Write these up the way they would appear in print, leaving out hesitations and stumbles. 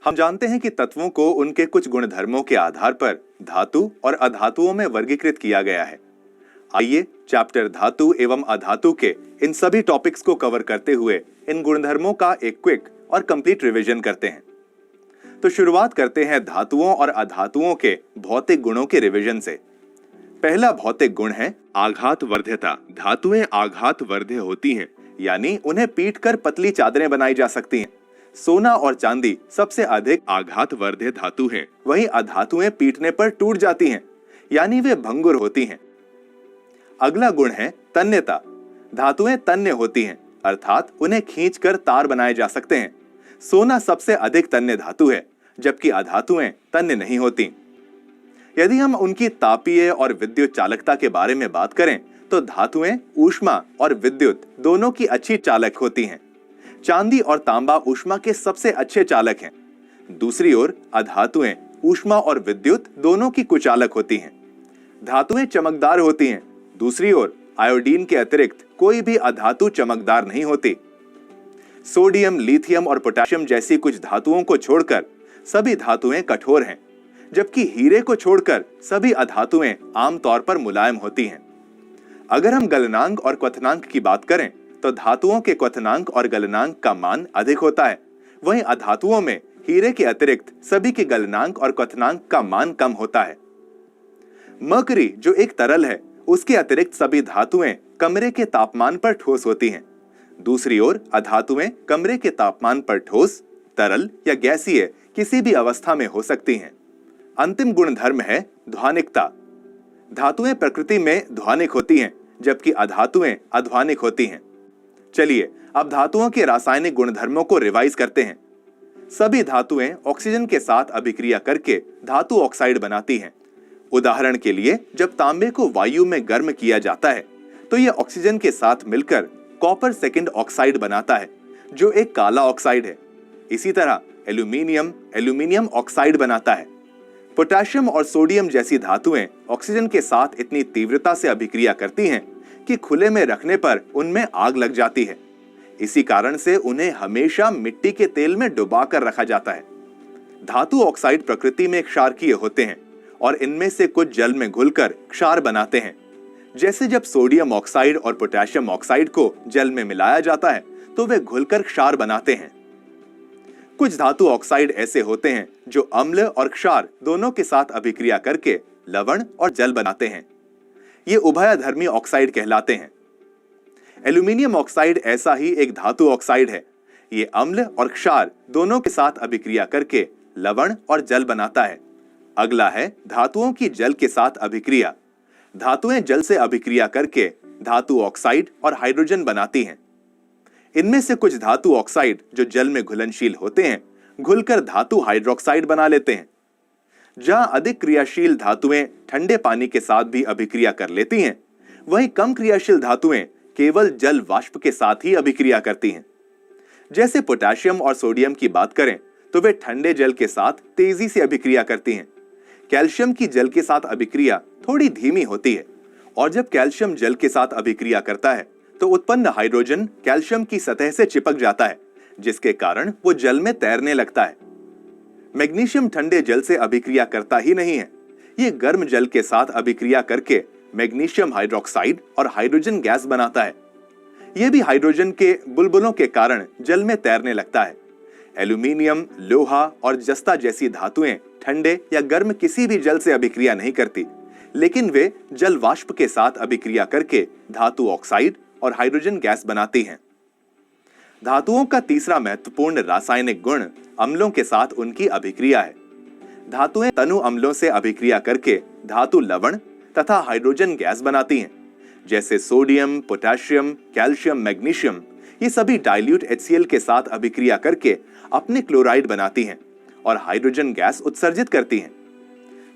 हम जानते हैं कि तत्वों को उनके कुछ गुणधर्मों के आधार पर धातु और अधातुओं में वर्गीकृत किया गया है। आइए चैप्टर धातु एवं अधातु के इन सभी टॉपिक्स को कवर करते हुए इन गुणधर्मों का एक क्विक और कंप्लीट रिवीजन करते हैं। तो शुरुआत करते हैं धातुओं और अधातुओं के भौतिक गुणों के रिवीजन से। पहला भौतिक गुण है आघात वर्ध्यता। धातुएं आघात वर्ध्य होती हैं, यानी उन्हें पीटकर पतली चादरें बनाई जा सकती हैं। सोना और चांदी सबसे अधिक आघात वर्ध्य धातु हैं, वहीं अधातुएं पीटने पर टूट जाती हैं, यानी वे भंगुर होती हैं। अगला गुण है तन्यता। धातुएं तन्य होती हैं, अर्थात उन्हें खींचकर तार बनाए जा सकते हैं। सोना सबसे अधिक तन्य धातु है, जबकि अधातुएं तन्य नहीं होती। यदि हम उनकी तापीय और विद्युत चालकता के बारे में बात करें तो धातुएं ऊष्मा और विद्युत दोनों की अच्छी चालक होती हैं। चांदी और तांबा ऊष्मा के सबसे अच्छे चालक हैं। दूसरी ओर अधातुएं ऊष्मा और विद्युत दोनों की कुचालक होती हैं। धातुएं चमकदार होती हैं। दूसरी ओर आयोडीन के अतिरिक्त कोई भी अधातु चमकदार नहीं होती। सोडियम, लिथियम और पोटेशियम जैसी कुछ धातुओं को छोड़कर सभी धातुएं कठोर हैं, जबकि हीरे को छोड़कर सभी अधातुएं आमतौर पर मुलायम होती हैं। अगर हम गलनांक और क्वथनांक की बात करें तो धातुओं के क्वथनांक और गलनांक का मान अधिक होता है, वहीं अधातुओं में हीरे के अतिरिक्त सभी के गलनांक और क्वथनांक का मान कम होता है। मरकरी जो एक तरल है, उसके अतिरिक्त सभी धातुएं कमरे के तापमान पर ठोस होती हैं। दूसरी ओर अधातुएं कमरे के तापमान पर ठोस, तरल या गैसीय किसी भी अवस्था में हो सकती हैं। अंतिम गुणधर्म है ध्वनिकता। धातुएं प्रकृति में ध्वनिक होती हैं, जबकि अधातुएं अध्वनिक होती हैं। चलिए अब धातुओं के रासायनिक गुणधर्मों को रिवाइज करते हैं। सभी धातुएं ऑक्सीजन के साथ अभिक्रिया करके धातु ऑक्साइड बनाती हैं। उदाहरण के लिए जब तांबे को वायु में गर्म किया जाता है तो यह ऑक्सीजन के साथ मिलकर कॉपर सेकंड ऑक्साइड बनाता है, जो एक काला ऑक्साइड है। इसी तरह एल्यूमिनियम ऑक्साइड बनाता है। पोटेशियम और सोडियम जैसी धातुएं ऑक्सीजन के साथ इतनी तीव्रता से अभिक्रिया करती हैं कि खुले में रखने पर उनमें आग लग जाती है। इसी कारण से उन्हें हमेशा मिट्टी के तेल में डुबाकर रखा जाता है। धातु ऑक्साइड प्रकृति में क्षारकीय होते हैं और इनमें से कुछ जल में घुलकर क्षार बनाते हैं। जैसे जब सोडियम ऑक्साइड और पोटेशियम ऑक्साइड को जल में मिलाया जाता है तो वे घुलकर क्षार बनाते हैं। कुछ धातु ऑक्साइड ऐसे होते हैं जो अम्ल और क्षार दोनों के साथ अभिक्रिया करके लवण और जल बनाते हैं। ये उभयधर्मी ऑक्साइड कहलाते हैं। एल्यूमिनियम ऑक्साइड ऐसा ही एक धातु ऑक्साइड है। ये अम्ल और क्षार दोनों के साथ अभिक्रिया करके लवण और जल बनाता है। अगला है धातुओं की जल के साथ अभिक्रिया। धातुएं जल से अभिक्रिया करके धातु ऑक्साइड और हाइड्रोजन बनाती हैं। इनमें से कुछ धातु ऑक्साइड जो जल में घुलनशील होते हैं, घुलकर धातु हाइड्रोक्साइड बना लेते हैं। जहां अधिक क्रियाशील धातुएं ठंडे पानी के साथ भी अभिक्रिया कर लेती हैं, वहीं कम क्रियाशील धातुएं केवल जल वाष्प के साथ ही अभिक्रिया करती हैं। जैसे पोटेशियम और सोडियम की बात करें तो वे ठंडे जल के साथ तेजी से अभिक्रिया करती हैं। कैल्शियम की जल के साथ अभिक्रिया थोड़ी धीमी होती है, और जब कैल्शियम जल के साथ अभिक्रिया करता है तो उत्पन्न हाइड्रोजन कैल्शियम की सतह से चिपक जाता है, जिसके कारण वो जल में तैरने लगता है। मैग्नीशियम ठंडे जल से अभिक्रिया करता ही नहीं है, ये गर्म जल के साथ अभिक्रिया करके मैग्नीशियम हाइड्रोक्साइड और हाइड्रोजन गैस बनाता है। यह भी हाइड्रोजन के बुलबुलों के कारण जल में तैरने लगता है। एल्यूमिनियम, लोहा और जस्ता जैसी धातुएं ठंडे या गर्म किसी भी जल से अभिक्रिया नहीं करती, लेकिन वे जल वाष्प के साथ अभिक्रिया करके धातु ऑक्साइड और हाइड्रोजन गैस बनाती हैं। धातुओं का तीसरा महत्वपूर्ण रासायनिक गुण अम्लों के साथ उनकी अभिक्रिया है। धातुएं तनु अम्लों से अभिक्रिया करके धातु लवण तथा हाइड्रोजन गैस बनाती हैं। जैसे सोडियम, पोटेशियम, कैल्शियम, मैग्नीशियम, ये सभी डाइल्यूट HCl के साथ अभिक्रिया करके अपने क्लोराइड बनाती हैं और हाइड्रोजन गैस उत्सर्जित करती हैं।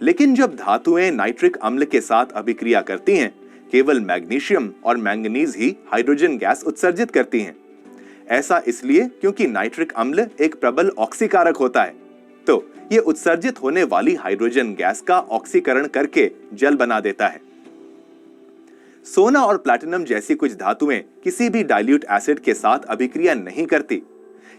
लेकिन जब धातुएं नाइट्रिक अम्ल के साथ अभिक्रिया करती हैं, केवल मैग्नीशियम और मैंगनीज ही हाइड्रोजन गैस उत्सर्जित करती हैं। ऐसा इसलिए क्योंकि नाइट्रिक अम्ल एक प्रबल ऑक्सीकारक होता है, तो ये उत्सर्जित होने वाली हाइड्रोजन गैस का ऑक्सीकरण करके जल बना देता है। सोना और प्लैटिनम जैसी कुछ धातुएं किसी भी डाइल्यूट एसिड के साथ अभिक्रिया नहीं करती।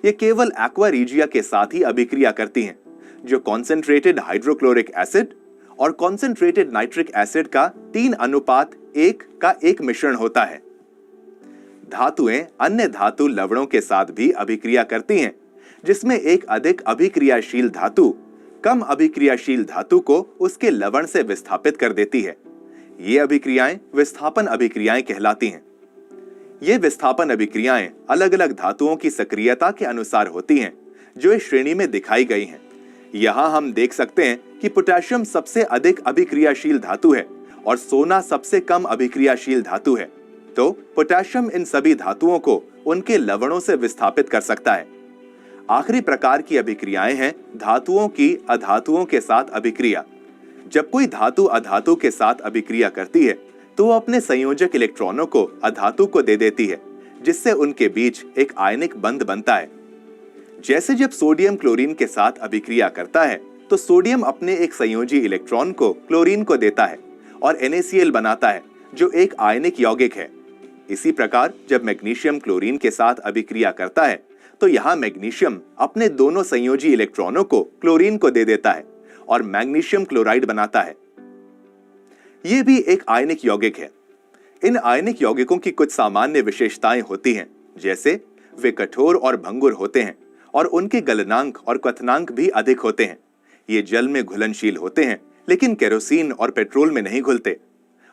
ये केवल एक्वा रीजिया के साथ ही अभिक्रिया करती हैं, जो कॉन्सेंट्रेटेड हाइड्रोक्लोरिक एसिड और कॉन्सेंट्रेटेड नाइट्रिक एसिड का 3:1 का एक मिश्रण होता है। धातुएं अन्य धातु लवणों के साथ भी अभिक्रिया करती हैं, जिसमें एक अधिक अभिक्रियाशील धातु कम अभिक्रियाशील धातु को उसके लवण से विस्थापित कर देती है। ये अभिक्रियाएं विस्थापन अभिक्रियाएं कहलाती हैं। ये विस्थापन अभिक्रियाएं अलग अलग धातुओं की सक्रियता के अनुसार होती हैं, जो इस श्रेणी में दिखाई गई हैं। यहां हम देख सकते हैं कि पोटेशियम सबसे अधिक अभिक्रियाशील धातु है और सोना सबसे कम अभिक्रियाशील धातु है। तो पोटेशियम इन सभी धातुओं को उनके लवणों से विस्थापित कर सकता है। आखिरी प्रकार की अभिक्रियाएं हैं धातुओं की अधातुओं के साथ अभिक्रिया। जब कोई धातु अधातु के साथ अभिक्रिया करती है तो वो अपने संयोजक इलेक्ट्रॉनों को अधातु को दे देती है, जिससे उनके बीच एक आयनिक बंध बनता है। जैसे जब सोडियम क्लोरीन के साथ अभिक्रिया करता है तो सोडियम अपने एक संयोजी इलेक्ट्रॉन को क्लोरीन को देता है और NaCl बनाता है, जो एक आयनिक यौगिक है। इसी प्रकार जब मैग्नीशियम क्लोरीन के साथ अभिक्रिया करता है तो यहाँ मैग्नीशियम अपने दोनों संयोजी इलेक्ट्रॉनों को क्लोरीन को दे देता है और मैग्नीशियम क्लोराइड बनाता है। यह भी एक आयनिक यौगिक है। इन आयनिक यौगिकों की कुछ सामान्य विशेषताएं होती हैं, जैसे वे कठोर और भंगुर होते हैं और उनके गलनांक और क्वथनांक भी अधिक होते हैं। ये जल में घुलनशील होते हैं, लेकिन केरोसिन और पेट्रोल में नहीं घुलते।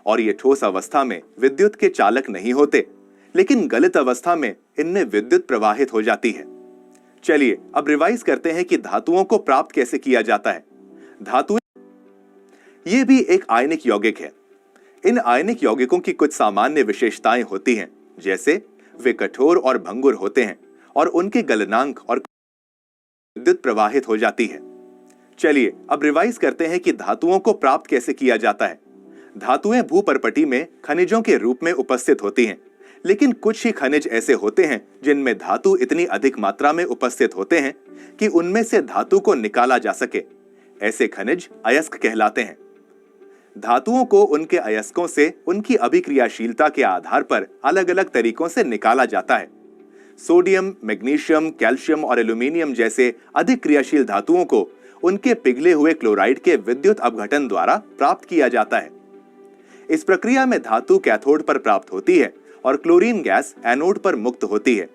और ये ठोस अवस्था में विद्युत के चालक नहीं होते, लेकिन गलित अवस्था में इनमें विद्युत प्रवाहित हो जाती है। चलिए अब रिवाइज करते हैं कि धातुओं को प्राप्त कैसे किया जाता है। धातुएं ये भी एक आयनिक यौगिक है। इन आयनिक यौगिकों की कुछ सामान्य विशेषताएं होती हैं, जैसे वे कठोर और भंगुर होते हैं और उनके गलनांक और विद्युत प्रवाहित हो जाती है। चलिए अब रिवाइज करते हैं कि धातुओं को प्राप्त कैसे किया जाता है। धातुएं भूपर्पटी में खनिजों के रूप में उपस्थित होती हैं, लेकिन कुछ ही खनिज ऐसे होते हैं जिनमें धातु इतनी अधिक मात्रा में उपस्थित होते हैं कि उनमें से धातु को निकाला जा सके। ऐसे खनिज अयस्क कहलाते हैं। धातुओं को उनके अयस्कों से उनकी अभिक्रियाशीलता के आधार पर अलग अलग तरीकों से निकाला जाता है। सोडियम, मैग्नीशियम, कैल्शियम और एल्यूमिनियम जैसे अधिक क्रियाशील धातुओं को उनके पिघले हुए क्लोराइड के विद्युत अपघटन द्वारा प्राप्त किया जाता है। इस प्रक्रिया में धातु कैथोड पर प्राप्त होती है और क्लोरीन गैस एनोड पर मुक्त होती है।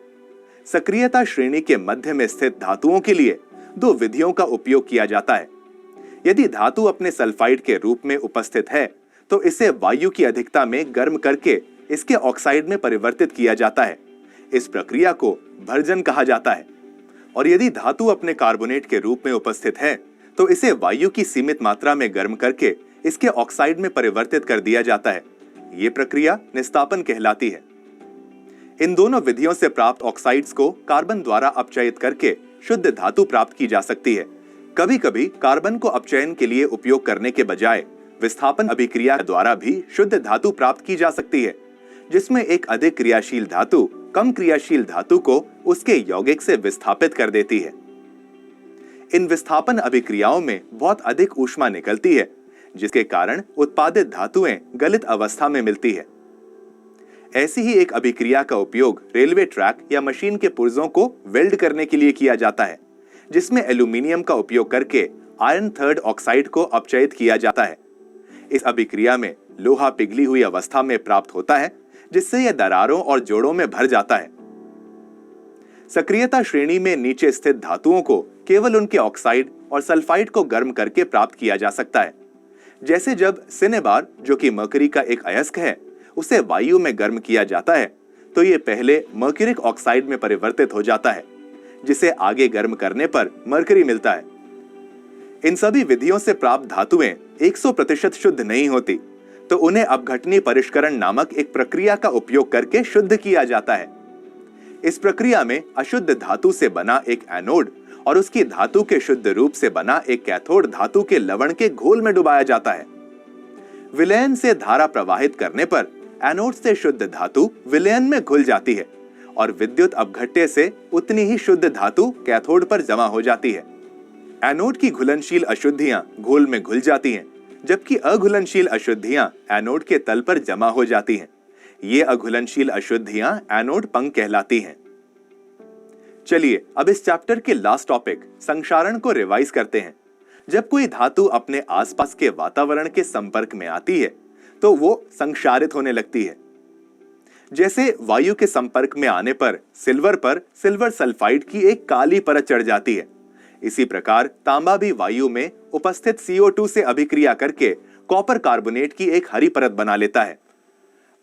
सक्रियता श्रेणी के मध्य में स्थित धातुओं के लिए दो विधियों का उपयोग किया जाता है। यदि धातु अपने सल्फाइड के रूप में उपस्थित है तो इसे वायु की अधिकता में गर्म करके इसके ऑक्साइड में परिवर्तित किया जाता है। इस प्रक्रिया को भर्जन कहा जाता है। और यदि धातु अपने कार्बोनेट के रूप में उपस्थित है तो इसे वायु की सीमित मात्रा में गर्म करके इसके ऑक्साइड में परिवर्तित कर दिया जाता है। ये प्रक्रिया निस्तापन कहलाती है। इन दोनों विधियों से प्राप्त ऑक्साइड्स को कार्बन द्वारा अपचयित करके शुद्ध धातु प्राप्त की जा सकती है। कभी कभी कार्बन को अपचयन के लिए उपयोग करने के बजाय विस्थापन अभिक्रिया द्वारा भी शुद्ध धातु प्राप्त की जा सकती है, जिसमें एक अधिक क्रियाशील धातु कम क्रियाशील धातु को उसके यौगिक से विस्थापित कर देती है। इन विस्थापन अभिक्रियाओं में बहुत अधिक ऊष्मा निकलती है, जिसके कारण उत्पादित धातुएं गलित अवस्था में मिलती है। ऐसी ही एक अभिक्रिया का उपयोग रेलवे ट्रैक या मशीन के पुर्जों को वेल्ड करने के लिए किया जाता है, जिसमें एल्यूमिनियम का उपयोग करके आयरन थर्ड ऑक्साइड को अपचयित किया जाता है। इस अभिक्रिया में लोहा पिघली हुई अवस्था में प्राप्त होता है, जिससे यह दरारों और जोड़ों में भर जाता है। सक्रियता श्रेणी में नीचे स्थित धातुओं को केवल उनके ऑक्साइड और सल्फाइड को गर्म करके प्राप्त किया जा सकता है। जैसे जब सिनेबार, जो कि मरकरी का एक अयस्क है, उसे वायु में गर्म किया जाता है तो यह पहले मर्क्यूरिक ऑक्साइड में परिवर्तित हो जाता है, जिसे आगे गर्म करने पर मरकरी मिलता है। इन सभी विधियों से प्राप्त धातुएं 100% शुद्ध नहीं होती, तो उन्हें अपघटनी परिष्करण नामक एक प्रक्रिया का उपयोग करके शुद्ध किया जाता है। इस प्रक्रिया में अशुद्ध धातु से बना एक एनोड और उसकी धातु के शुद्ध रूप से बना एक कैथोड धातु के लवण के घोल में डुबाया जाता है। विलयन से धारा प्रवाहित करने पर एनोड से शुद्ध धातु विलयन में घुल जाती है और विद्युत अपघट्य से उतनी ही शुद्ध धातु कैथोड पर जमा हो जाती है। एनोड की घुलनशील अशुद्धियां घोल में घुल जाती हैं, जबकि अघुलनशील अशुद्धियां एनोड के तल पर जमा हो जाती हैं। ये अघुलनशील अशुद्धियां एनोड पंख कहलाती हैं। चलिए अब इस चैप्टर के लास्ट टॉपिक संक्षारण को रिवाइज करते हैं। जब कोई धातु अपने आसपास के वातावरण के संपर्क में आती है तो वो संक्षारित होने लगती है। जैसे वायु के संपर्क में आने पर सिल्वर सल्फाइड की एक काली परत चढ़ जाती है, इसी प्रकार तांबा भी वायु में उपस्थित CO2 से अभिक्रिया करके कॉपर कार्बोनेट की एक हरी परत बना लेता है।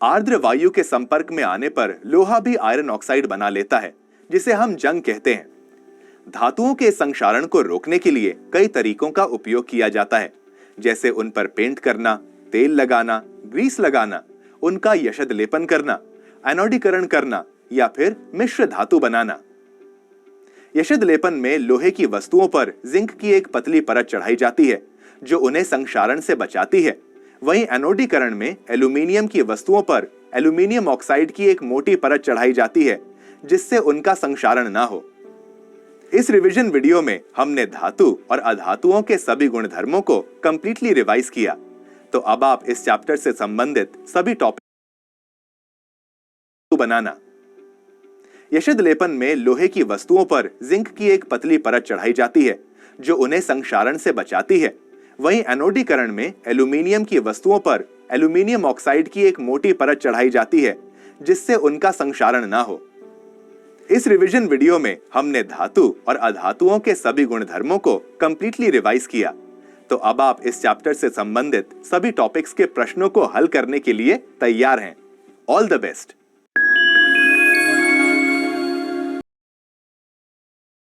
आर्द्र वायु के संपर्क में आने पर लोहा भी आयरन ऑक्साइड बना लेता है, जिसे हम जंग कहते हैं। धातुओं के संक्षारण को रोकने के लिए कई तरीकों का उपयोग किया जाता है, जैसे उन पर पेंट करना, तेल लगाना, ग्रीस लगाना, उनका यशद लेपन करना, एनोडीकरण करना या फिर मिश्र धातु बनाना। यशद लेपन में लोहे की वस्तुओं पर जिंक की एक पतली परत चढ़ाई जाती है जो उन्हें संक्षारण से बचाती है। वहीं एनोडीकरण में एल्यूमीनियम की वस्तुओं पर एल्यूमीनियम ऑक्साइड की एक मोटी परत चढ़ाई जाती है जिससे उनका संक्षारण ना हो। इस रिवीजन वीडियो में हमने धातु और अधातुओं के सभी गुणधर्मों को कंप्लीटली रिवाइज किया। तो अब आप इस चैप्टर से संबंधित सभी टॉपिक बनाना। यशद लेपन में लोहे की वस्तुओं पर जिंक की एक पतली परत चढ़ाई जाती है जो उन्हें संक्षारण से बचाती है। वहीं एनोडीकरण में एल्यूमीनियम की वस्तुओं पर एल्यूमीनियम ऑक्साइड की एक मोटी परत चढ़ाई जाती है जिससे उनका संक्षारण ना हो। इस रिवीजन वीडियो में हमने धातु और अधातुओं के सभी गुणधर्मों को कंप्लीटली रिवाइज किया। तो अब आप इस चैप्टर से संबंधित सभी टॉपिक्स के प्रश्नों को हल करने के लिए तैयार हैं। All the best.